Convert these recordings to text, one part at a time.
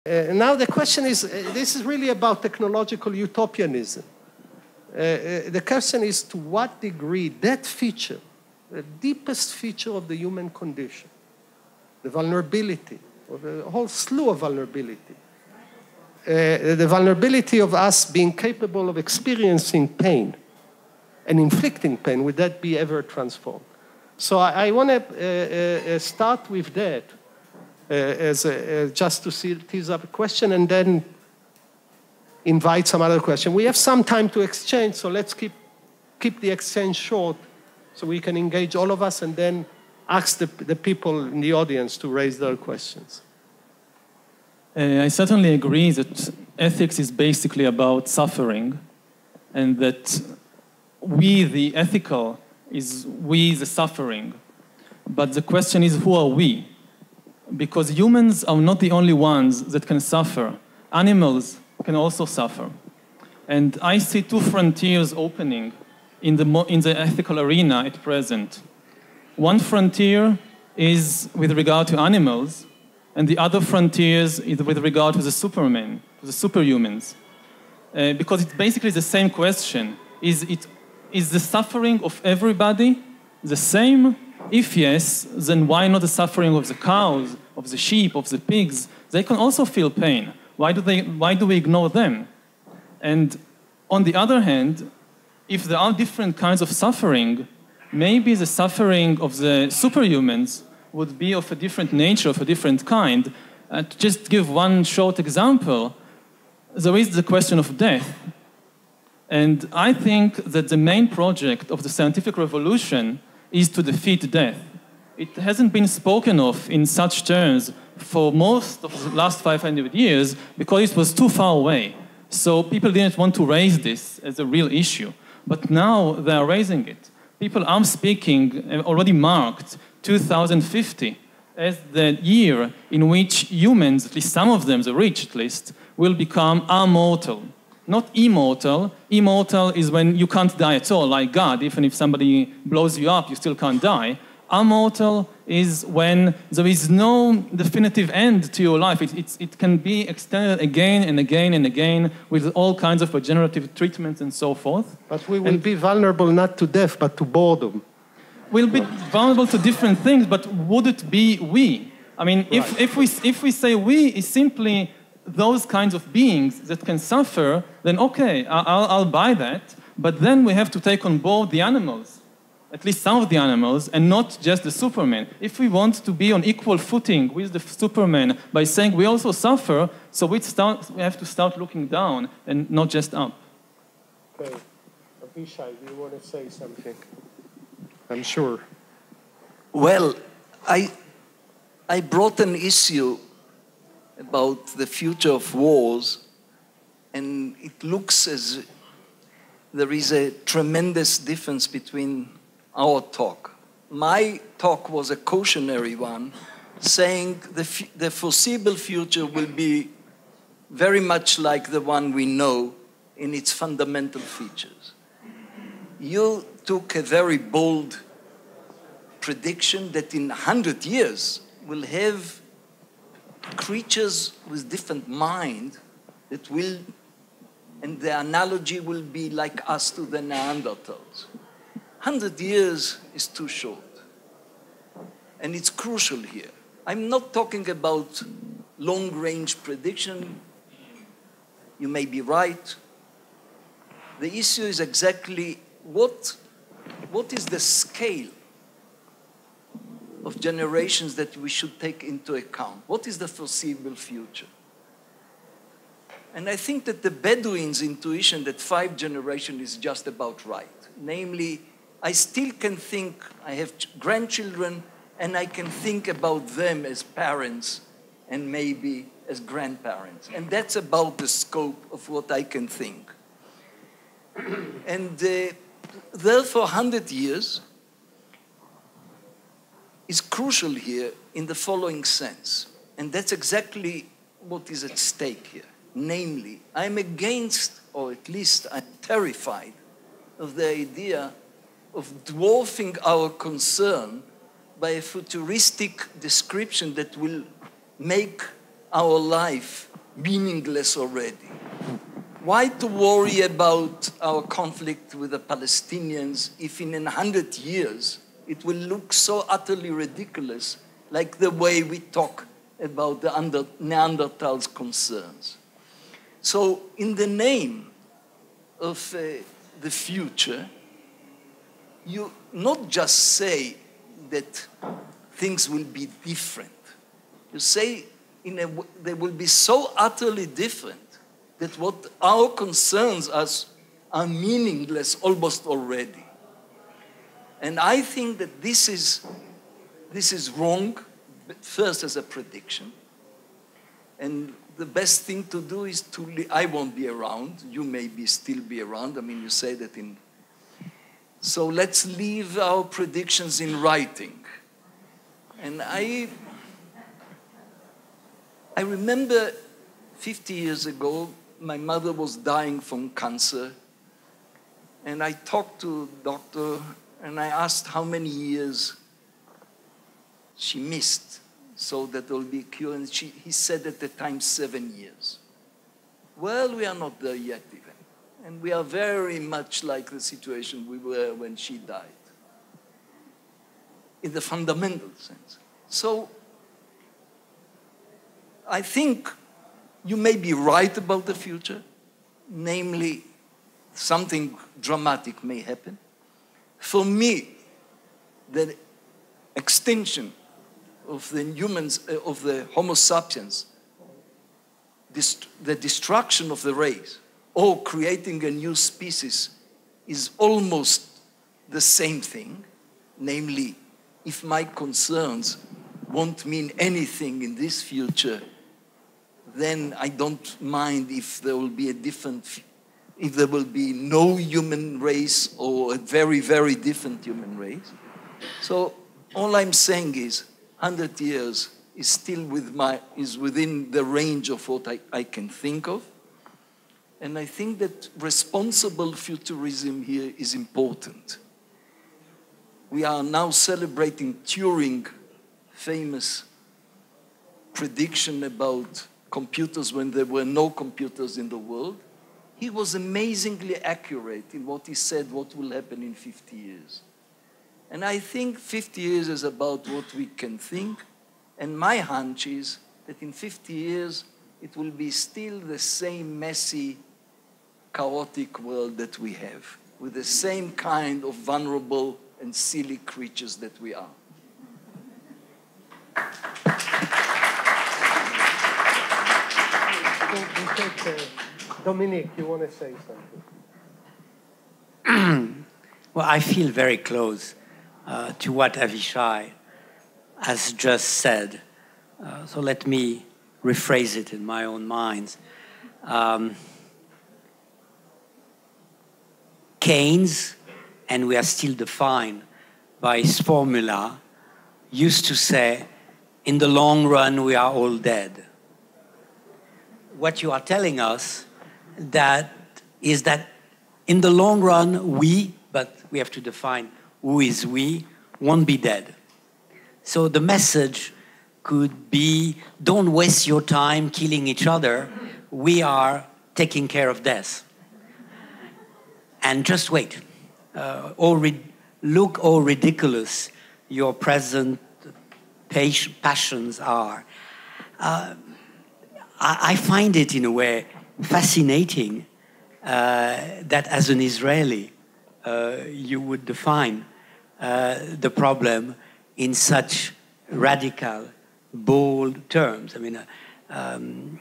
Now the question is, this is really about technological utopianism. The question is to what degree that feature, the deepest feature of the human condition, the vulnerability, or the whole slew of vulnerability, the vulnerability of us being capable of experiencing pain and inflicting pain, would that be ever transformed? So I want to start with that just to tease up a question and then invite some other question. We have some time to exchange, so let's keep the exchange short so we can engage all of us and then ask the people in the audience to raise their questions. I certainly agree that ethics is basically about suffering, and that we, the ethical, is we, the suffering. But the question is, who are we? Because humans are not the only ones that can suffer. Animals can also suffer. And I see two frontiers opening in the ethical arena at present. One frontier is with regard to animals, and the other frontier is with regard to the supermen, to the superhumans. Because it's basically the same question. Is the suffering of everybody the same? If yes, then why not the suffering of the cows, of the sheep, of the pigs? They can also feel pain. Why do we ignore them? And on the other hand, if there are different kinds of suffering, maybe the suffering of the superhumans would be of a different nature, of a different kind. To just give one short example, there is the question of death. And I think that the main project of the scientific revolution is to defeat death. It hasn't been spoken of in such terms for most of the last 500 years because it was too far away. So people didn't want to raise this as a real issue. But now they are raising it. People are speaking, already marked 2050 as the year in which humans, at least some of them, the rich at least, will become immortal. Not immortal. Immortal is when you can't die at all, like God. Even if somebody blows you up, you still can't die. Immortal is when there is no definitive end to your life. It can be extended again and again and again with all kinds of regenerative treatments and so forth. But we will be vulnerable not to death, but to boredom. We'll be vulnerable to different things, but would it be we? I mean, right. if we say we is simply those kinds of beings that can suffer, then okay, I'll buy that. But then we have to take on board the animals, at least some of the animals, and not just the Superman. If we want to be on equal footing with the Superman by saying we also suffer, so we have to start looking down and not just up. Okay. Avishai, do you want to say something? I'm sure. Well, I brought an issue about the future of wars, and it looks as there is a tremendous difference between our talk. My talk was a cautionary one, saying the foreseeable future will be very much like the one we know in its fundamental features. You took a very bold prediction that in 100 years we'll have creatures with different mind that will, and the analogy will be like us to the Neanderthals. 100 years is too short. And it's crucial here. I'm not talking about long-range prediction. You may be right. The issue is exactly what is the scale of generations that we should take into account? What is the foreseeable future? And I think that the Bedouins' intuition that 5 generations is just about right. Namely, I still can think, I have grandchildren, and I can think about them as parents and maybe as grandparents. And that's about the scope of what I can think. And therefore, 100 years is crucial here in the following sense. And that's exactly what is at stake here. Namely, I'm against, or at least I'm terrified of the idea of dwarfing our concern by a futuristic description that will make our life meaningless already? Why to worry about our conflict with the Palestinians if in 100 years it will look so utterly ridiculous, like the way we talk about the Neanderthals' concerns? So in the name of the future, you not just say that things will be different. You say they will be so utterly different that what our concerns are meaningless almost already. And I think that this is wrong, first as a prediction. And the best thing to do is I won't be around, you may still be around. I mean, you say that in... So let's leave our predictions in writing. And I remember 50 years ago, my mother was dying from cancer. And I talked to the doctor and I asked how many years she missed so that there will be a cure. And he said at the time 7 years. Well, we are not there yet even. And we are very much like the situation we were when she died, in the fundamental sense. So I think you may be right about the future, namely something dramatic may happen. For me, the extinction of the humans, of the Homo sapiens, the destruction of the race, or creating a new species is almost the same thing. Namely, if my concerns won't mean anything in this future, then I don't mind if there will be if there will be no human race or a very, very different human race. So all I'm saying is 100 years is still within the range of what I can think of. And I think that responsible futurism here is important. We are now celebrating Turing's famous prediction about computers when there were no computers in the world. He was amazingly accurate in what he said what will happen in 50 years. And I think 50 years is about what we can think. And my hunch is that in 50 years, it will be still the same messy, chaotic world that we have, with the same kind of vulnerable and silly creatures that we are. Dominique, you want to say something? Well, I feel very close to what Avishai has just said. So let me rephrase it in my own mind. Keynes, and we are still defined by his formula, used to say, in the long run, we are all dead. What you are telling us is that in the long run, but we have to define who is we, won't be dead. So the message could be, don't waste your time killing each other. We are taking care of death. And just wait. Look how ridiculous your present passions are. I find it, in a way, fascinating that as an Israeli, you would define the problem in such radical, bold terms. I mean, and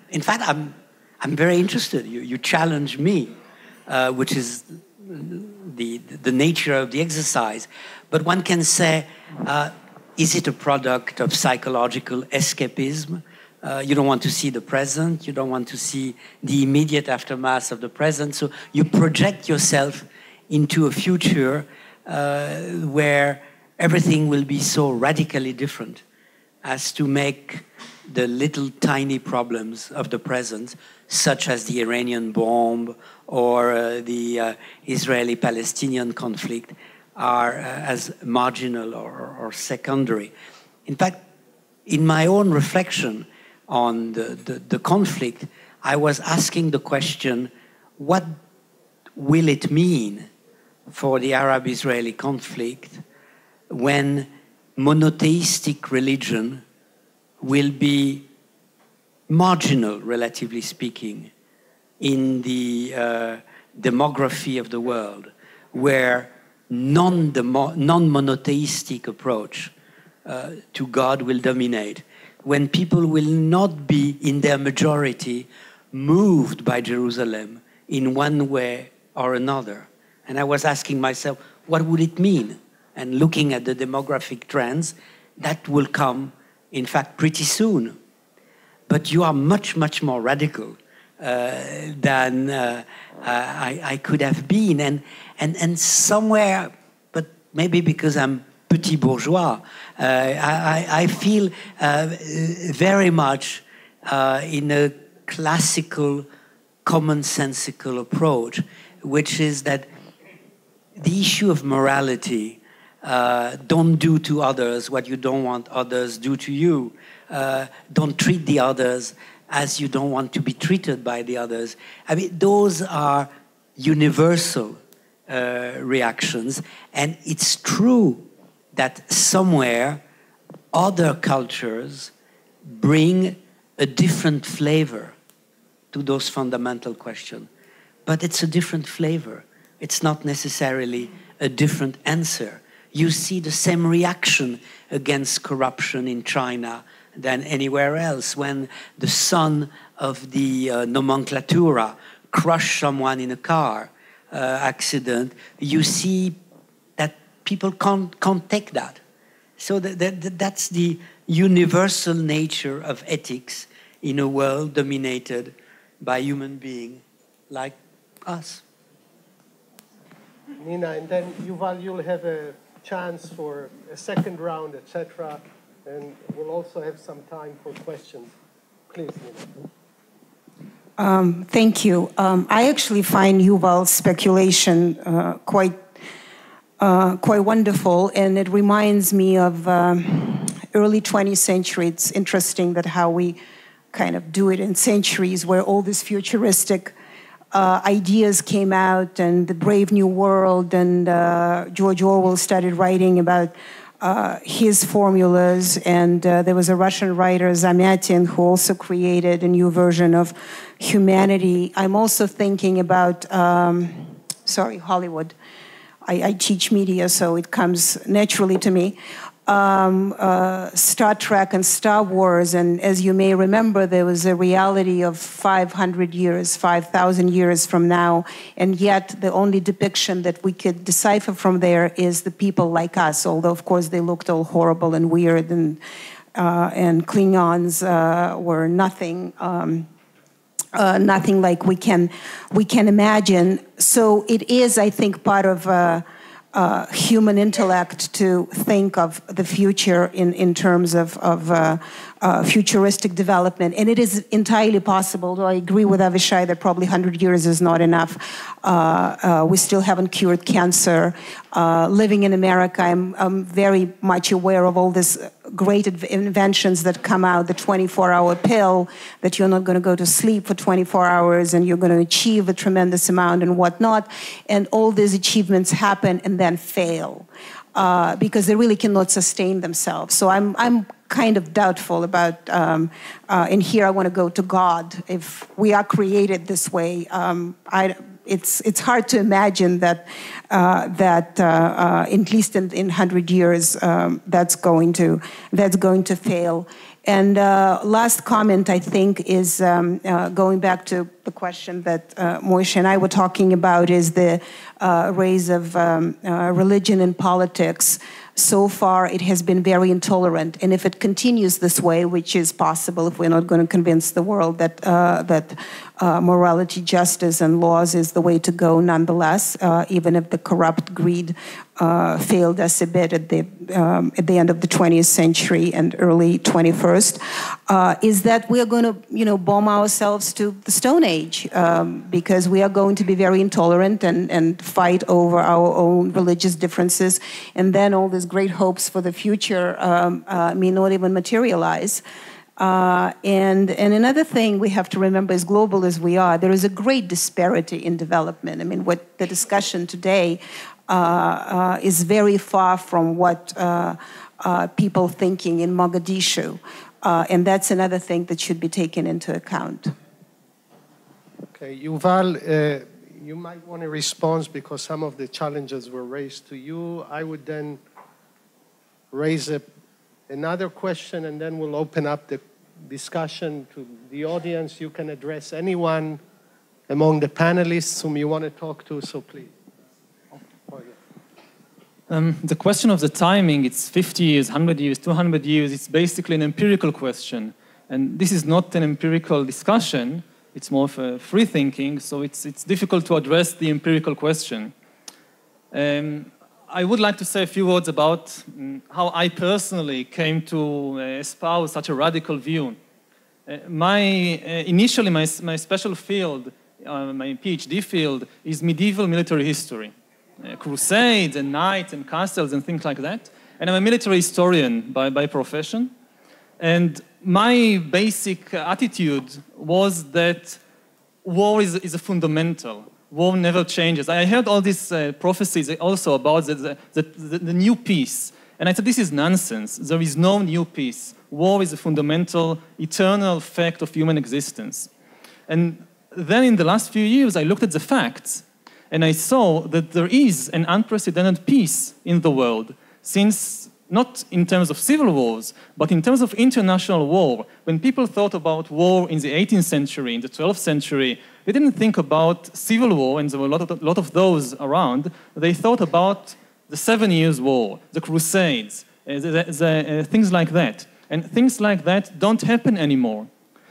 in fact, I'm very interested. You challenge me, which is the nature of the exercise. But one can say, is it a product of psychological escapism? You don't want to see the present. You don't want to see the immediate aftermath of the present. So you project yourself into a future where everything will be so radically different as to make the little tiny problems of the present, such as the Iranian bomb or the Israeli-Palestinian conflict, are as marginal or secondary. In fact, in my own reflection on the conflict, I was asking the question, what will it mean for the Arab-Israeli conflict when monotheistic religion will be marginal, relatively speaking, in the demography of the world, where non-monotheistic approach to God will dominate, when people will not be in their majority moved by Jerusalem in one way or another. And I was asking myself, what would it mean? And looking at the demographic trends, that will come, in fact, pretty soon. But you are much, much more radical than I could have been. And somewhere, but maybe because I'm petit bourgeois, I feel very much in a classical, commonsensical approach, which is that the issue of morality, don't do to others what you don't want others do to you, don't treat the others as you don't want to be treated by the others. I mean, those are universal reactions, and it's true that somewhere other cultures bring a different flavor to those fundamental questions. But it's a different flavor. It's not necessarily a different answer. You see the same reaction against corruption in China than anywhere else. When the son of the nomenclatura crushed someone in a car accident, you see that people can't take that. So that's the universal nature of ethics in a world dominated by human beings like us. Nina, and then Yuval, you'll have a chance for a second round, etc. And we'll also have some time for questions. Please, Nina. Thank you. I actually find Yuval's speculation quite wonderful, and it reminds me of early 20th century. It's interesting that how we kind of do it in centuries, where all these futuristic ideas came out, and the Brave New World, and George Orwell started writing about his formulas, and there was a Russian writer, Zamyatin, who also created a new version of humanity. I'm also thinking about, Hollywood. I teach media, so it comes naturally to me. Star Trek and Star Wars, and as you may remember, there was a reality of 500 years, 5,000 years from now, and yet the only depiction that we could decipher from there is the people like us, although of course they looked all horrible and weird, and Klingons were nothing. Nothing like we can imagine. So it is, I think, part of human intellect to think of the future in terms of futuristic development. And it is entirely possible, though I agree with Avishai that probably 100 years is not enough. We still haven't cured cancer. Living in America, I'm very much aware of all these great inventions that come out, the 24-hour pill, that you're not going to go to sleep for 24 hours and you're going to achieve a tremendous amount and whatnot. And all these achievements happen and then fail because they really cannot sustain themselves. So I'm kind of doubtful about, and here I want to go to God. If we are created this way, it's hard to imagine that at least in 100 years that's going to fail. And last comment, I think, is going back to the question that Moshe and I were talking about, is the rise of religion in politics. So far, it has been very intolerant, and if it continues this way, which is possible if we're not going to convince the world that morality, justice, and laws is the way to go nonetheless, even if the corrupt greed failed us a bit at the end of the 20th century and early 21st, is that we are going to, bomb ourselves to the Stone Age because we are going to be very intolerant and fight over our own religious differences, and then all these great hopes for the future may not even materialize. And another thing we have to remember, as global as we are, there is a great disparity in development. I mean, what the discussion today is very far from what people thinking in Mogadishu. And that's another thing that should be taken into account. Okay, Yuval, you might want to respond because some of the challenges were raised to you. I would then raise another question, and then we'll open up the discussion to the audience. You can address anyone among the panelists whom you want to talk to, so please. The question of the timing, it's 50 years, 100 years, 200 years, it's basically an empirical question. And this is not an empirical discussion, it's more of a free thinking, so it's difficult to address the empirical question. I would like to say a few words about how I personally came to espouse such a radical view. Initially, my special field, my PhD field, is medieval military history. Crusades and knights and castles and things like that. And I'm a military historian by profession. And my basic attitude was that war is a fundamental. War never changes. I heard all these prophecies also about the new peace. And I said, this is nonsense. There is no new peace. War is a fundamental, eternal fact of human existence. And then in the last few years, I looked at the facts. And I saw that there is an unprecedented peace in the world since, not in terms of civil wars, but in terms of international war. When people thought about war in the 18th century, in the 12th century, they didn't think about civil war, and there were a lot of those around. They thought about the 7 Years' War, the Crusades, things like that. And things like that don't happen anymore.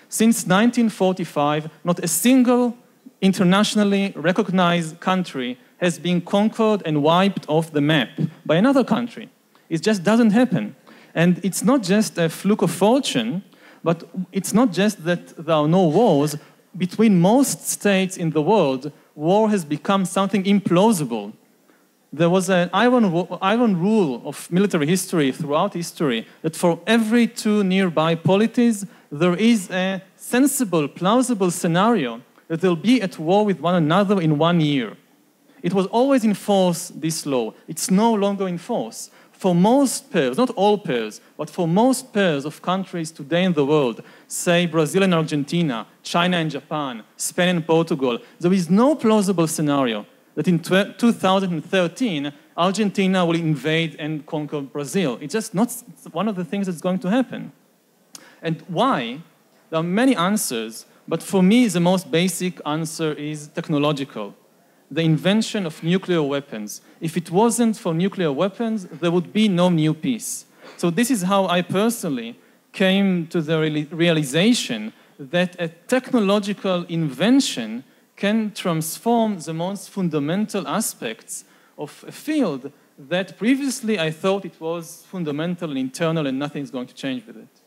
Since 1945, not a single internationally recognized country has been conquered and wiped off the map by another country. It just doesn't happen. And it's not just a fluke of fortune, but it's not just that there are no wars. Between most states in the world, war has become something implausible. There was an iron rule of military history throughout history that for every 2 nearby polities, there is a sensible, plausible scenario that they'll be at war with one another in 1 year. It was always in force, this law. It's no longer in force. For most pairs, not all pairs, but for most pairs of countries today in the world, say Brazil and Argentina, China and Japan, Spain and Portugal, there is no plausible scenario that in 2013, Argentina will invade and conquer Brazil. It's just not one of the things that's going to happen. And why? There are many answers. But for me, the most basic answer is technological. The invention of nuclear weapons. If it wasn't for nuclear weapons, there would be no new peace. So this is how I personally came to the realization that a technological invention can transform the most fundamental aspects of a field that previously I thought it was fundamental and internal and nothing's going to change with it.